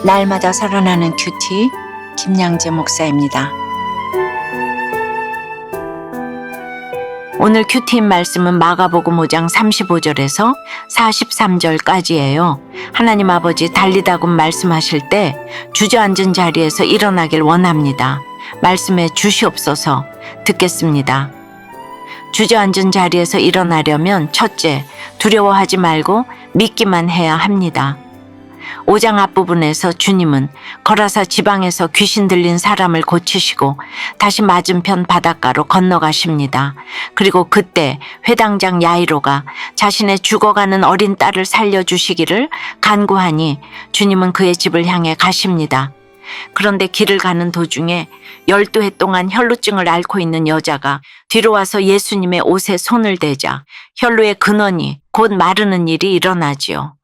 날마다 살아나는 큐티 김양재 목사입니다. 오늘 큐티인 말씀은 마가복음 5장 35절에서 43절까지예요. 하나님 아버지 달리다굼 말씀하실 때 주저앉은 자리에서 일어나길 원합니다. 말씀에 주시옵소서. 듣겠습니다. 주저앉은 자리에서 일어나려면 첫째, 두려워하지 말고 믿기만 해야 합니다. 5장 앞부분에서 주님은 거라사 지방에서 귀신 들린 사람을 고치시고 다시 맞은편 바닷가로 건너가십니다. 그리고 그때 회당장 야이로가 자신의 죽어가는 어린 딸을 살려주시기를 간구하니 주님은 그의 집을 향해 가십니다. 그런데 길을 가는 도중에 12해 동안 혈루증을 앓고 있는 여자가 뒤로 와서 예수님의 옷에 손을 대자 혈루의 근원이 곧 마르는 일이 일어나지요.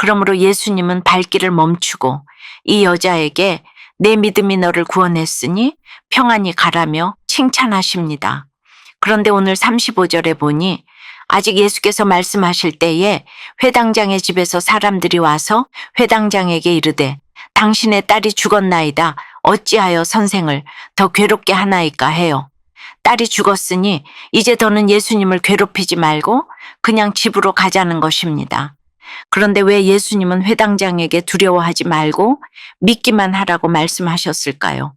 그러므로 예수님은 발길을 멈추고 이 여자에게 내 믿음이 너를 구원했으니 평안히 가라며 칭찬하십니다. 그런데 오늘 35절에 보니 아직 예수께서 말씀하실 때에 회당장의 집에서 사람들이 와서 회당장에게 이르되 당신의 딸이 죽었나이다. 어찌하여 선생을 더 괴롭게 하나이까 해요. 딸이 죽었으니 이제 더는 예수님을 괴롭히지 말고 그냥 집으로 가자는 것입니다. 그런데 왜 예수님은 회당장에게 두려워하지 말고 믿기만 하라고 말씀하셨을까요?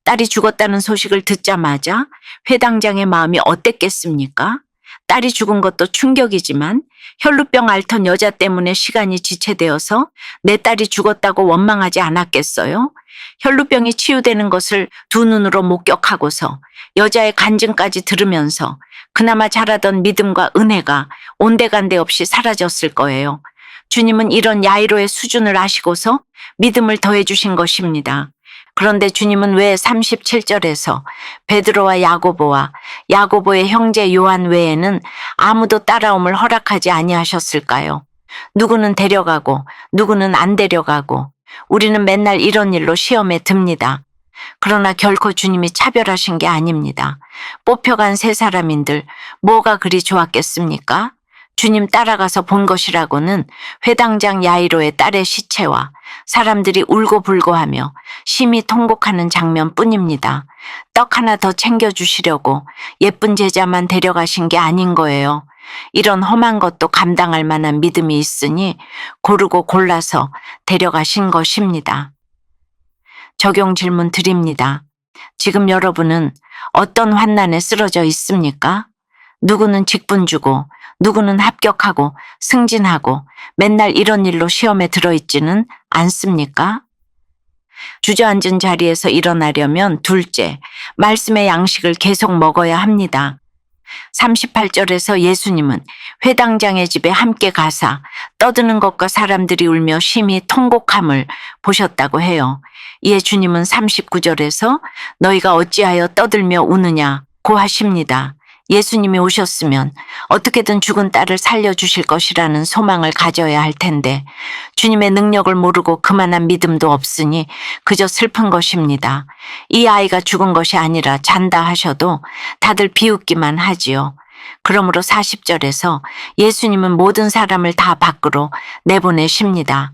딸이 죽었다는 소식을 듣자마자 회당장의 마음이 어땠겠습니까? 딸이 죽은 것도 충격이지만 혈루병 앓던 여자 때문에 시간이 지체되어서 내 딸이 죽었다고 원망하지 않았겠어요? 혈루병이 치유되는 것을 두 눈으로 목격하고서 여자의 간증까지 들으면서 그나마 자라던 믿음과 은혜가 온데간데 없이 사라졌을 거예요. 주님은 이런 야이로의 수준을 아시고서 믿음을 더해 주신 것입니다. 그런데 주님은 왜 37절에서 베드로와 야고보의 형제 요한 외에는 아무도 따라옴을 허락하지 아니하셨을까요? 누구는 데려가고 누구는 안 데려가고 우리는 맨날 이런 일로 시험에 듭니다. 그러나 결코 주님이 차별하신 게 아닙니다. 뽑혀간 세 사람인들 뭐가 그리 좋았겠습니까? 주님 따라가서 본 것이라고는 회당장 야이로의 딸의 시체와 사람들이 울고불고하며 심히 통곡하는 장면뿐입니다. 떡 하나 더 챙겨주시려고 예쁜 제자만 데려가신 게 아닌 거예요. 이런 험한 것도 감당할 만한 믿음이 있으니 고르고 골라서 데려가신 것입니다. 적용 질문 드립니다. 지금 여러분은 어떤 환난에 쓰러져 있습니까? 누구는 직분 주고 누구는 합격하고 승진하고 맨날 이런 일로 시험에 들어있지는 않습니까? 주저앉은 자리에서 일어나려면 둘째, 말씀의 양식을 계속 먹어야 합니다. 38절에서 예수님은 회당장의 집에 함께 가사 떠드는 것과 사람들이 울며 심히 통곡함을 보셨다고 해요. 이에 주님은 39절에서 너희가 어찌하여 떠들며 우느냐고 하십니다. 예수님이 오셨으면 어떻게든 죽은 딸을 살려주실 것이라는 소망을 가져야 할 텐데 주님의 능력을 모르고 그만한 믿음도 없으니 그저 슬픈 것입니다. 이 아이가 죽은 것이 아니라 잔다 하셔도 다들 비웃기만 하지요. 그러므로 40절에서 예수님은 모든 사람을 다 밖으로 내보내십니다.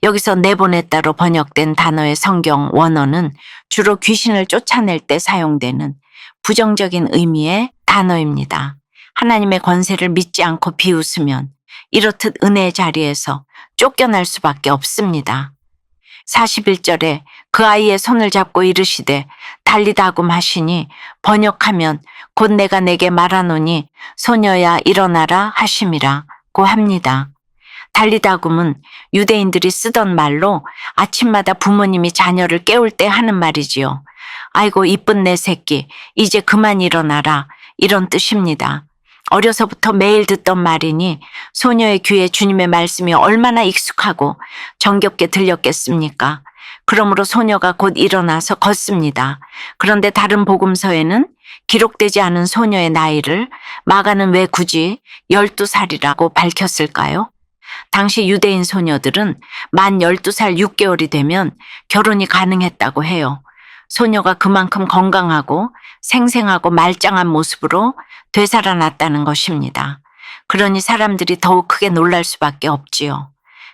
여기서 내보냈다로 번역된 단어의 성경 원어는 주로 귀신을 쫓아낼 때 사용되는 부정적인 의미의 단어입니다. 하나님의 권세를 믿지 않고 비웃으면 이렇듯 은혜의 자리에서 쫓겨날 수밖에 없습니다. 41절에 그 아이의 손을 잡고 이르시되 달리다굼 하시니 번역하면 곧 내가 내게 말하노니 소녀야 일어나라 하심이라고 합니다. 달리다굼은 유대인들이 쓰던 말로 아침마다 부모님이 자녀를 깨울 때 하는 말이지요. 아이고 이쁜 내 새끼 이제 그만 일어나라 이런 뜻입니다. 어려서부터 매일 듣던 말이니 소녀의 귀에 주님의 말씀이 얼마나 익숙하고 정겹게 들렸겠습니까? 그러므로 소녀가 곧 일어나서 걷습니다. 그런데 다른 복음서에는 기록되지 않은 소녀의 나이를 마가는 왜 굳이 12살이라고 밝혔을까요? 당시 유대인 소녀들은 만 12살 6개월이 되면 결혼이 가능했다고 해요. 소녀가 그만큼 건강하고 생생하고 말짱한 모습으로 되살아났다는 것입니다. 그러니 사람들이 더욱 크게 놀랄 수밖에 없지요.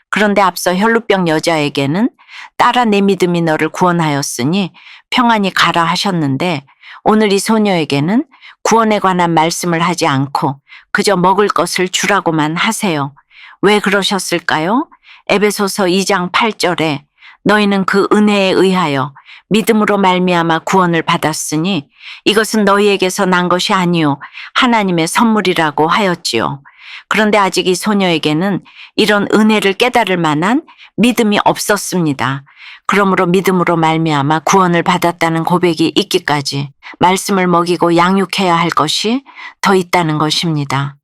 그런데 앞서 혈루병 여자에게는 딸아 내 믿음이 너를 구원하였으니 평안히 가라 하셨는데 오늘 이 소녀에게는 구원에 관한 말씀을 하지 않고 그저 먹을 것을 주라고만 하세요. 왜 그러셨을까요? 에베소서 2장 8절에 너희는 그 은혜에 의하여 믿음으로 말미암아 구원을 받았으니 이것은 너희에게서 난 것이 아니요 하나님의 선물이라고 하였지요. 그런데 아직 이 소녀에게는 이런 은혜를 깨달을 만한 믿음이 없었습니다. 그러므로 믿음으로 말미암아 구원을 받았다는 고백이 있기까지 말씀을 먹이고 양육해야 할 것이 더 있다는 것입니다.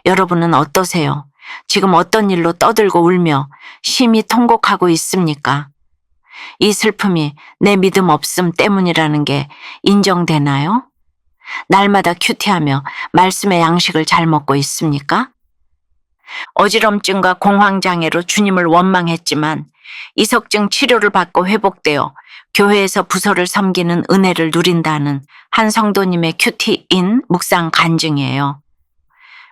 여러분은 어떠세요? 지금 어떤 일로 떠들고 울며 심히 통곡하고 있습니까? 이 슬픔이 내 믿음 없음 때문이라는 게 인정되나요? 날마다 큐티하며 말씀의 양식을 잘 먹고 있습니까? 어지럼증과 공황장애로 주님을 원망했지만 이석증 치료를 받고 회복되어 교회에서 부서를 섬기는 은혜를 누린다는 한 성도님의 큐티인 묵상 간증이에요.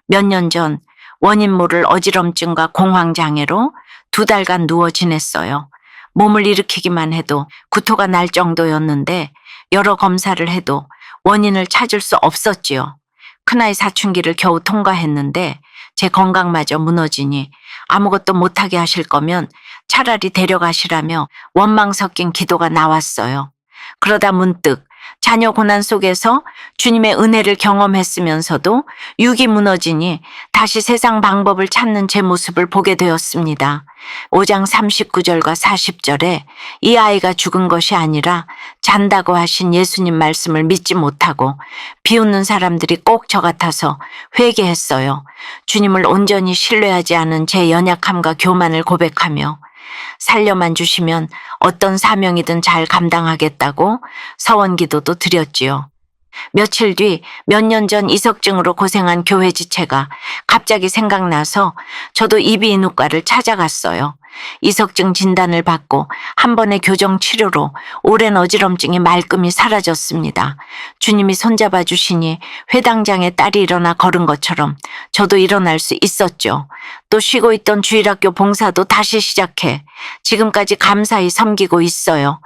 몇 년 전 원인 모를 어지럼증과 공황장애로 2달간 누워 지냈어요. 몸을 일으키기만 해도 구토가 날 정도였는데 여러 검사를 해도 원인을 찾을 수 없었지요. 큰아이 사춘기를 겨우 통과했는데 제 건강마저 무너지니 아무것도 못하게 하실 거면 차라리 데려가시라며 원망 섞인 기도가 나왔어요. 그러다 문득 자녀 고난 속에서 주님의 은혜를 경험했으면서도 육이 무너지니 다시 세상 방법을 찾는 제 모습을 보게 되었습니다. 5장 39절과 40절에 이 아이가 죽은 것이 아니라 잔다고 하신 예수님 말씀을 믿지 못하고 비웃는 사람들이 꼭 저 같아서 회개했어요. 주님을 온전히 신뢰하지 않은 제 연약함과 교만을 고백하며 살려만 주시면 어떤 사명이든 잘 감당하겠다고 서원 기도도 드렸지요. 며칠 뒤 몇 년 전 이석증으로 고생한 교회 지체가 갑자기 생각나서 저도 이비인후과를 찾아갔어요. 이석증 진단을 받고 한 번의 교정 치료로 오랜 어지럼증이 말끔히 사라졌습니다. 주님이 손잡아 주시니 회당장의 딸이 일어나 걸은 것처럼 저도 일어날 수 있었죠. 또 쉬고 있던 주일학교 봉사도 다시 시작해 지금까지 감사히 섬기고 있어요.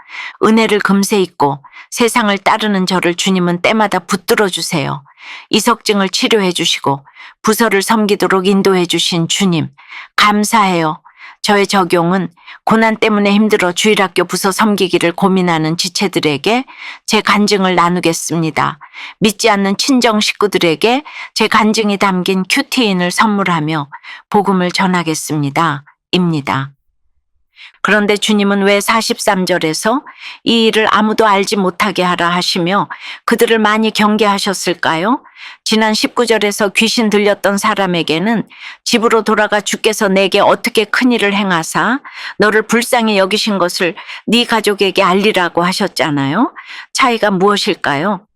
은혜를 금세 잊고 세상을 따르는 저를 주님은 때마다 붙들어 주세요. 이석증을 치료해 주시고 부서를 섬기도록 인도해 주신 주님, 감사해요. 저의 적용은 고난 때문에 힘들어 주일학교 부서 섬기기를 고민하는 지체들에게 제 간증을 나누겠습니다. 믿지 않는 친정 식구들에게 제 간증이 담긴 큐티인을 선물하며 복음을 전하겠습니다. 입니다. 그런데 주님은 왜 43절에서 이 일을 아무도 알지 못하게 하라 하시며 그들을 많이 경계하셨을까요? 지난 19절에서 귀신 들렸던 사람에게는 집으로 돌아가 주께서 내게 어떻게 큰일을 행하사 너를 불쌍히 여기신 것을 네 가족에게 알리라고 하셨잖아요. 차이가 무엇일까요?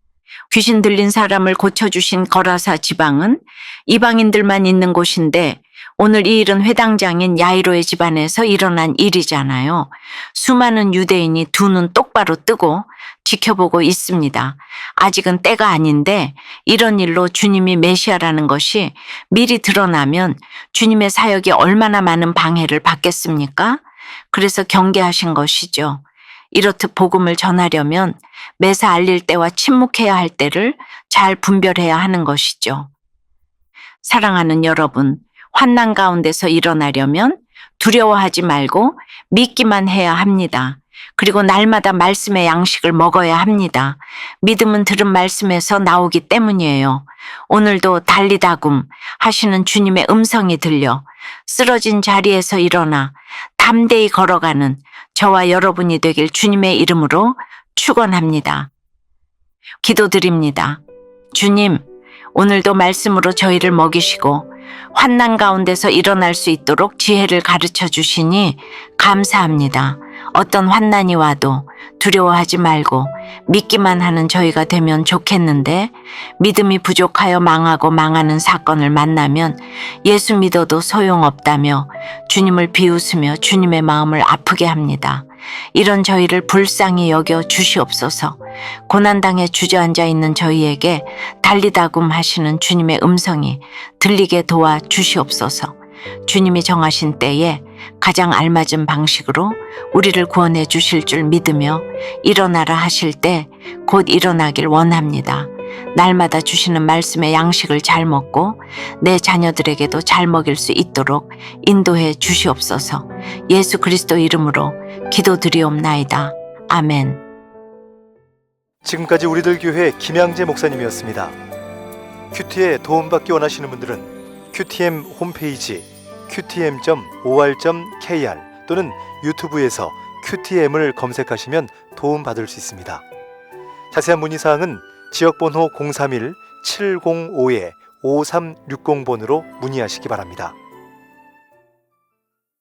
귀신 들린 사람을 고쳐주신 거라사 지방은 이방인들만 있는 곳인데 오늘 이 일은 회당장인 야이로의 집안에서 일어난 일이잖아요. 수많은 유대인이 두 눈 똑바로 뜨고 지켜보고 있습니다. 아직은 때가 아닌데 이런 일로 주님이 메시아라는 것이 미리 드러나면 주님의 사역이 얼마나 많은 방해를 받겠습니까? 그래서 경계하신 것이죠. 이렇듯 복음을 전하려면 매사 알릴 때와 침묵해야 할 때를 잘 분별해야 하는 것이죠. 사랑하는 여러분, 환난 가운데서 일어나려면 두려워하지 말고 믿기만 해야 합니다. 그리고 날마다 말씀의 양식을 먹어야 합니다. 믿음은 들은 말씀에서 나오기 때문이에요. 오늘도 달리다굼 하시는 주님의 음성이 들려 쓰러진 자리에서 일어나 담대히 걸어가는 저와 여러분이 되길 주님의 이름으로 축원합니다. 기도드립니다. 주님, 오늘도 말씀으로 저희를 먹이시고 환난 가운데서 일어날 수 있도록 지혜를 가르쳐 주시니 감사합니다. 어떤 환난이 와도 두려워하지 말고 믿기만 하는 저희가 되면 좋겠는데 믿음이 부족하여 망하고 망하는 사건을 만나면 예수 믿어도 소용없다며 주님을 비웃으며 주님의 마음을 아프게 합니다. 이런 저희를 불쌍히 여겨 주시옵소서. 고난당에 주저앉아 있는 저희에게 달리다굼 하시는 주님의 음성이 들리게 도와 주시옵소서. 주님이 정하신 때에 가장 알맞은 방식으로 우리를 구원해 주실 줄 믿으며 일어나라 하실 때 곧 일어나길 원합니다. 날마다 주시는 말씀의 양식을 잘 먹고 내 자녀들에게도 잘 먹일 수 있도록 인도해 주시옵소서. 예수 그리스도 이름으로 기도드리옵나이다. 아멘. 지금까지 우리들 교회 김양재 목사님이었습니다. 큐티에 도움받기 원하시는 분들은 큐티엠 홈페이지 qtm.or.kr 또는 유튜브에서 큐티엠을 검색하시면 도움받을 수 있습니다. 자세한 문의사항은 지역번호 031-705-5360번으로 문의하시기 바랍니다.